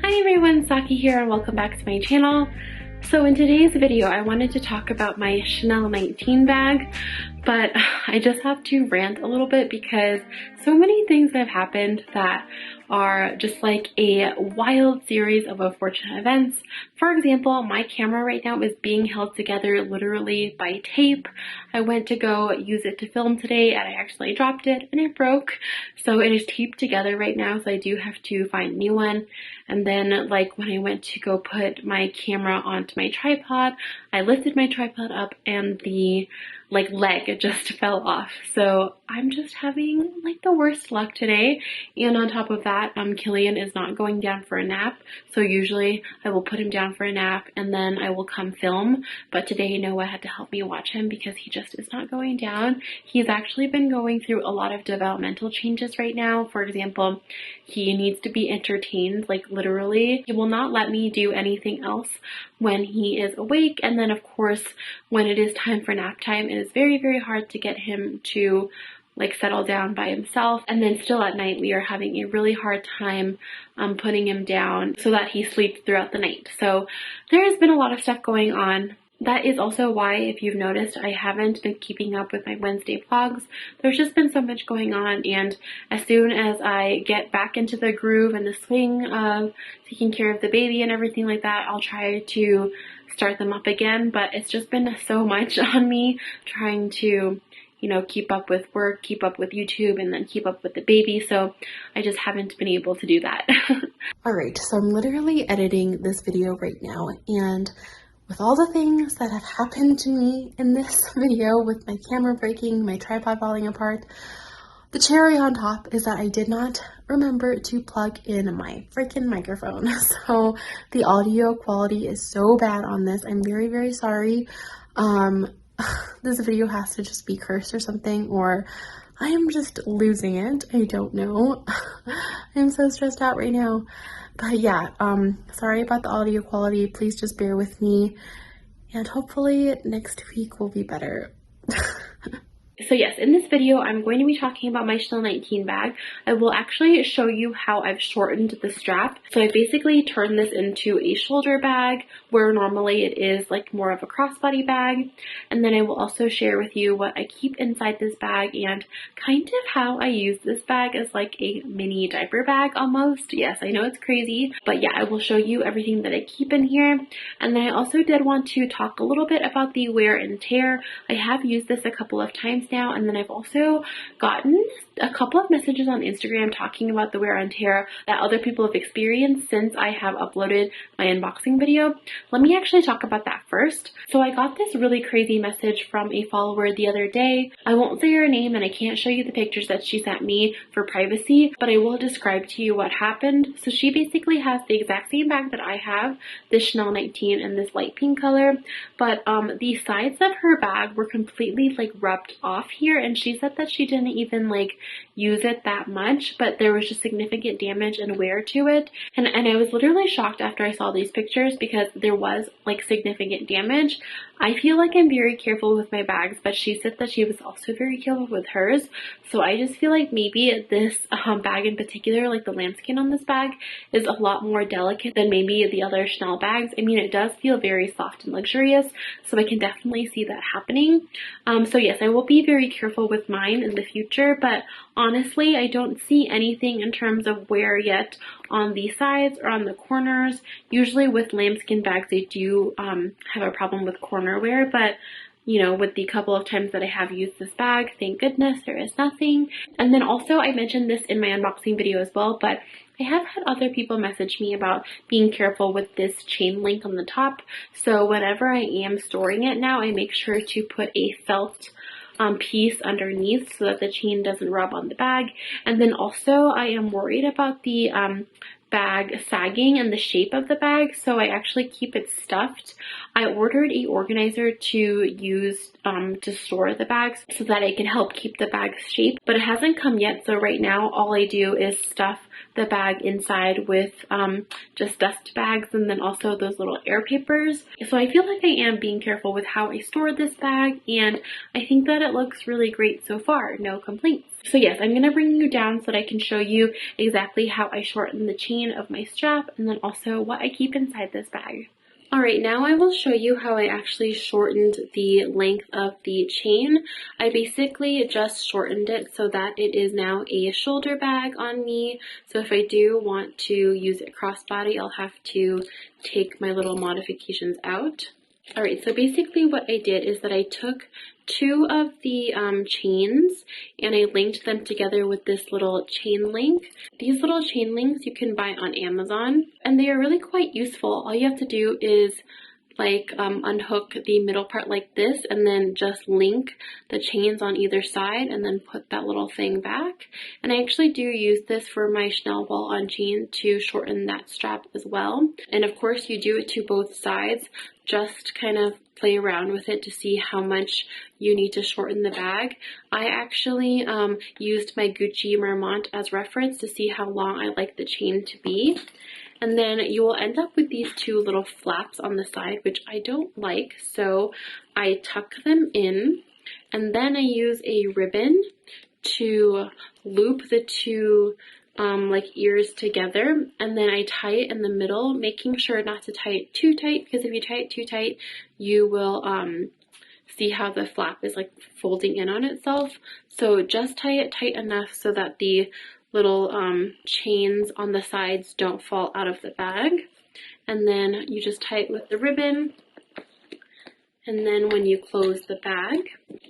Hi everyone, Saki here and welcome back to my channel. So in today's video, I wanted to talk about my Chanel 19 bag, but I just have to rant a little bit because so many things have happened that are just like a wild series of unfortunate events. For example, my camera right now is being held together literally by tape. I went to go use it to film today and I accidentally dropped it and it broke. So it is taped together right now, so I do have to find a new one. And then like when I went to go put my camera onto my tripod, I lifted my tripod up and the leg just fell off. So I'm just having like the worst luck today. And on top of that, Killian is not going down for a nap. So usually I will put him down for a nap and then I will come film. But today Noah had to help me watch him because he just is not going down. He's actually been going through a lot of developmental changes right now. For example, he needs to be entertained, like literally. He will not let me do anything else when he is awake. And then of course, when it is time for nap time, it is very, very hard to get him to like settle down by himself. And then still at night, we are having a really hard time putting him down so that he sleeps throughout the night. So there has been a lot of stuff going on. That is also why, if you've noticed, I haven't been keeping up with my Wednesday vlogs. There's just been so much going on, and as soon as I get back into the groove and the swing of taking care of the baby and everything like that, I'll try to start them up again. But it's just been so much on me trying to, you know, keep up with work, keep up with YouTube, and then keep up with the baby. So I just haven't been able to do that. Alright, so I'm literally editing this video right now, and with all the things that have happened to me in this video, with my camera breaking, my tripod falling apart, the cherry on top is that I did not remember to plug in my freaking microphone. So the audio quality is so bad on this. I'm very, very sorry. This video has to just be cursed or something, or I am just losing it. I don't know. I'm so stressed out right now. But yeah, sorry about the audio quality. Please just bear with me. And hopefully next week will be better. So yes, in this video, I'm going to be talking about my Chanel 19 bag. I will actually show you how I've shortened the strap. So I basically turned this into a shoulder bag where normally it is like more of a crossbody bag. And then I will also share with you what I keep inside this bag and kind of how I use this bag as like a mini diaper bag almost. Yes, I know it's crazy, but yeah, I will show you everything that I keep in here. And then I also did want to talk a little bit about the wear and tear. I have used this a couple of times now, and then I've also gotten a couple of messages on Instagram talking about the wear and tear that other people have experienced since I have uploaded my unboxing video. Let me actually talk about that first. So I got this really crazy message from a follower the other day. I won't say her name and I can't show you the pictures that she sent me for privacy, but I will describe to you what happened. So she basically has the exact same bag that I have, this Chanel 19 in this light pink color, but the sides of her bag were completely like rubbed off here, and she said that she didn't even like use it that much, but there was just significant damage and wear to it. And I was literally shocked after I saw these pictures because there was like significant damage. I feel like I'm very careful with my bags, but she said that she was also very careful with hers. So I just feel like maybe this bag in particular, like the lambskin on this bag, is a lot more delicate than maybe the other Chanel bags. I mean, it does feel very soft and luxurious, so I can definitely see that happening. So yes, I will be very careful with mine in the future, but honestly, I don't see anything in terms of wear yet on the sides or on the corners. Usually with lambskin bags, they do have a problem with corner wear, but you know, with the couple of times that I have used this bag, thank goodness there is nothing. And then also I mentioned this in my unboxing video as well, but I have had other people message me about being careful with this chain link on the top. So whenever I am storing it now, I make sure to put a felt piece underneath so that the chain doesn't rub on the bag. And then also I am worried about the bag sagging and the shape of the bag, so I actually keep it stuffed. I ordered a organizer to use to store the bags so that it can help keep the bag's shape, but it hasn't come yet. So right now all I do is stuff the bag inside with just dust bags and then also those little air papers. So I feel like I am being careful with how I store this bag, and I think that it looks really great so far. No complaints. So yes, I'm going to bring you down so that I can show you exactly how I shorten the chain of my strap and then also what I keep inside this bag. Alright, now I will show you how I actually shortened the length of the chain. I basically just shortened it so that it is now a shoulder bag on me. So if I do want to use it crossbody, I'll have to take my little modifications out. Alright, so basically what I did is that I took two of the chains and I linked them together with this little chain link. These little chain links you can buy on Amazon and they are really quite useful. All you have to do is like unhook the middle part like this and then just link the chains on either side and then put that little thing back. And I actually do use this for my Chanel ball on chain to shorten that strap as well. And of course you do it to both sides. Just kind of play around with it to see how much you need to shorten the bag. I actually used my Gucci Marmont as reference to see how long I like the chain to be. And then you will end up with these two little flaps on the side, which I don't like. So I tuck them in and then I use a ribbon to loop the two like ears together, and then I tie it in the middle, making sure not to tie it too tight, because if you tie it too tight you will see how the flap is like folding in on itself. So just tie it tight enough so that the little chains on the sides don't fall out of the bag, and then you just tie it with the ribbon. And then when you close the bag,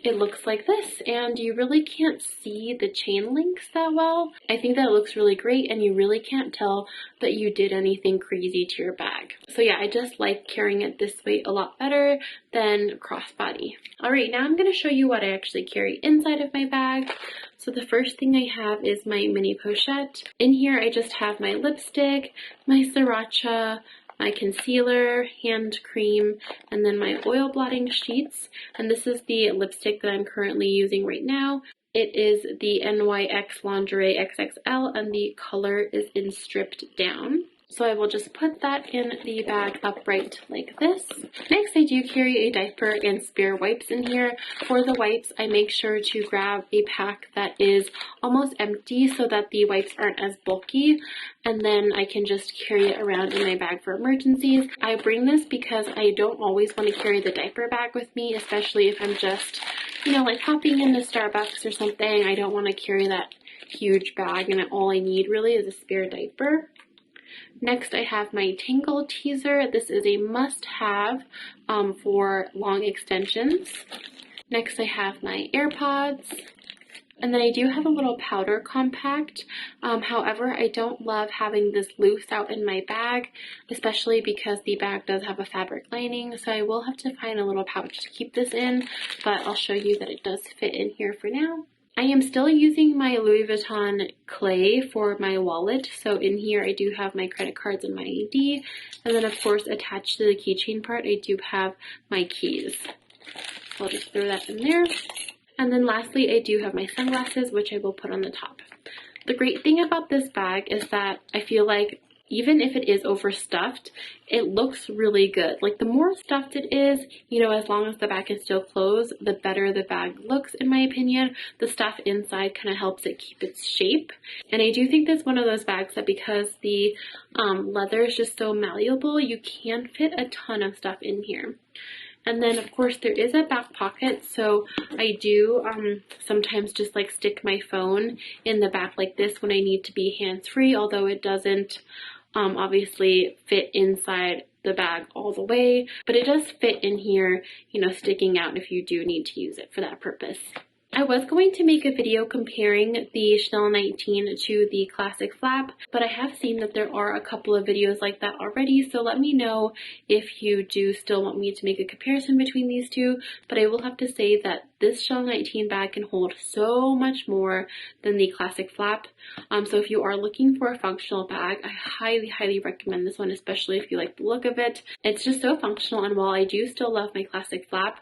it looks like this, and you really can't see the chain links that well. I think that it looks really great, and you really can't tell that you did anything crazy to your bag. So yeah, I just like carrying it this way a lot better than crossbody. Alright, now I'm going to show you what I actually carry inside of my bag. So the first thing I have is my mini pochette. In here I just have my lipstick, my sriracha, my concealer, hand cream, and then my oil blotting sheets. And this is the lipstick that I'm currently using right now. It is the NYX Lingerie XXL and the color is in Stripped Down. So I will just put that in the bag upright like this. Next, I do carry a diaper and spare wipes in here. For the wipes, I make sure to grab a pack that is almost empty so that the wipes aren't as bulky, and then I can just carry it around in my bag for emergencies. I bring this because I don't always want to carry the diaper bag with me, especially if I'm just, you know, like hopping into Starbucks or something. I don't want to carry that huge bag, and all I need really is a spare diaper. Next, I have my Tangle Teaser. This is a must-have for long extensions. Next, I have my AirPods. And then I do have a little powder compact. However, I don't love having this loose out in my bag, especially because the bag does have a fabric lining. So I will have to find a little pouch to keep this in, but I'll show you that it does fit in here for now. I am still using my Louis Vuitton clay for my wallet, so in here I do have my credit cards and my ID, and then of course attached to the keychain part I do have my keys. So I'll just throw that in there. And then lastly I do have my sunglasses, which I will put on the top. The great thing about this bag is that I feel like even if it is overstuffed, it looks really good. Like the more stuffed it is, you know, as long as the bag is still closed, the better the bag looks in my opinion. The stuff inside kind of helps it keep its shape. And I do think this is one of those bags that because the leather is just so malleable, you can fit a ton of stuff in here. And then of course there is a back pocket, so I do sometimes just like stick my phone in the back like this when I need to be hands-free, although it doesn't obviously fit inside the bag all the way, but it does fit in here, you know, sticking out if you do need to use it for that purpose. I was going to make a video comparing the Chanel 19 to the classic flap, but I have seen that there are a couple of videos like that already, so let me know if you do still want me to make a comparison between these two. But I will have to say that this Chanel 19 bag can hold so much more than the classic flap. So if you are looking for a functional bag, I highly recommend this one, especially if you like the look of it. It's just so functional, and while I do still love my classic flap,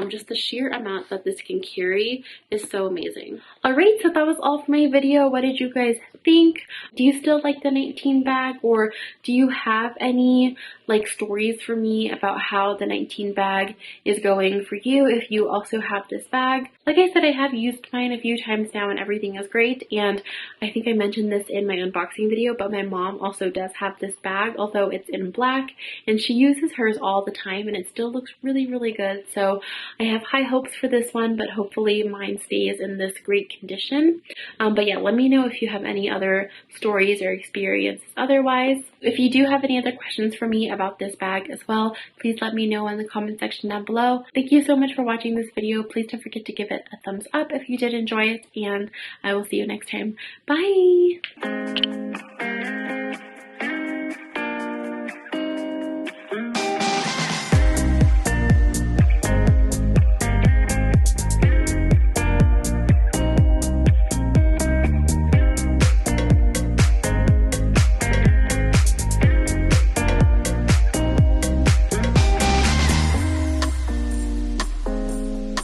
just the sheer amount that this can carry is so amazing. Alright, so that was all for my video. What did you guys think? Do you still like the 19 bag, or do you have any like stories for me about how the 19 bag is going for you if you also have this bag? Like I said, I have used mine a few times now and everything is great, and I think I mentioned this in my unboxing video, but my mom also does have this bag, although it's in black, and she uses hers all the time and it still looks really good. So I have high hopes for this one, but hopefully mine stays in this great condition. But yeah, let me know if you have any other stories or experiences otherwise. If you do have any other questions for me about this bag as well, please let me know in the comment section down below. Thank you so much for watching this video. Please don't forget to give it a thumbs up if you did enjoy it, and I will see you next time. Bye!